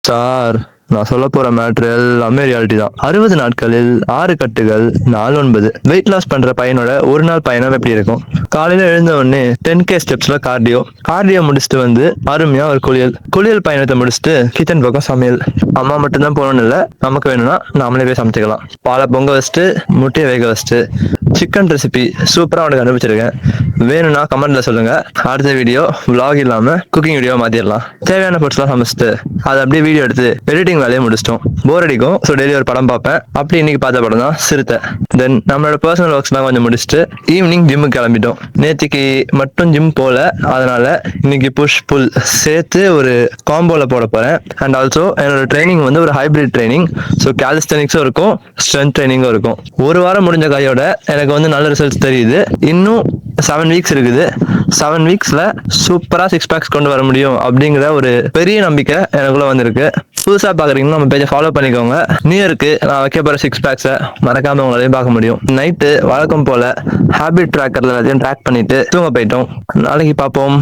Sir, நான் சொல்ல போற மேட்ரு எல்லாமே ரியாலிட்டி தான். 60 நாட்களில் 6 கட்டுகள், நாள் 9. வெயிட் லாஸ் பண்ற பையனோட ஒரு நாள் பயணம் எப்படி இருக்கும்? காலையில எழுந்த உடனே 10K ஸ்டெப்ஸ்ல கார்டியோ முடிச்சுட்டு வந்து அருமையா ஒரு குளியல் பயணத்தை முடிச்சுட்டு கிச்சன் பக்கம் சமையல். அம்மா மட்டும்தான் போகணும்னு இல்லை, நமக்கு வேணும்னா நாமளே போய் சமைச்சுக்கலாம். பாலை பொங்க வச்சுட்டு முட்டையை வேக வச்சுட்டு சிக்கன் ரெசிபி சூப்பரா உனக்கு அனுப்பிச்சிருக்கேன். வேணும்னா கமெண்ட்ல சொல்லுங்க. அடுத்த வீடியோ vlog இல்லாம குக்கிங் வீடியோ மாத்திரலாம். தேவையான பொருட்ஸ்லாம் சமைச்சிட்டு அதை அப்படியே வீடியோ எடுத்து எடிட்டிங் வேலையை முடிச்சிட்டோம். போர் அடிக்கும், ஸோ டெய்லி ஒரு படம் பார்ப்பேன். அப்படி இன்னைக்கு பார்த்த படம் தான் சிறுத்தை. தென் நம்மளோட பர்சனல் ஒர்க்ஸ்லாம் கொஞ்சம் முடிச்சுட்டு ஈவினிங் ஜிம்முக்கு கிளம்பிட்டோம். நேற்றுக்கு மட்டும் ஜிம் போல, அதனால இன்னைக்கு புஷ் புல் சேர்த்து ஒரு காம்போல போட போறேன். அண்ட் ஆல்சோ என்னோட ட்ரைனிங் வந்து ஒரு ஹைபிரிட் ட்ரைனிங். ஸோ கேலிஸ்டனிக்ஸும் இருக்கும், ஸ்ட்ரென்த் ட்ரைனிங்கும் இருக்கும். ஒரு வாரம் முடிஞ்ச கையோட எனக்கு வந்து நல்ல ரிசல்ட்ஸ் தெரியுது. இன்னும் 7 வீக்ஸ் இருக்குது. 7 வீக்ஸ்ல சூப்பரா 6 பேக்ஸ் கொண்டு வர முடியும் அப்படிங்கிற ஒரு பெரிய நம்பிக்கை எனக்குள்ள வந்திருக்கு. புதுசா பாக்குறீங்கன்னா நம்ம பேஜை ஃபாலோ பண்ணிக்கோங்க. நியூ இயருக்கு நான் வைக்க போற 6 பேக்ஸை மறக்காம உங்களாலையும் பார்க்க முடியும். நைட்டு வழக்கம் போல ஹேபிட் ட்ராக்கர்ல எல்லாத்தையும் ட்ராக் பண்ணிட்டு தூங்க போயிட்டோம். நாளைக்கு பார்ப்போம்.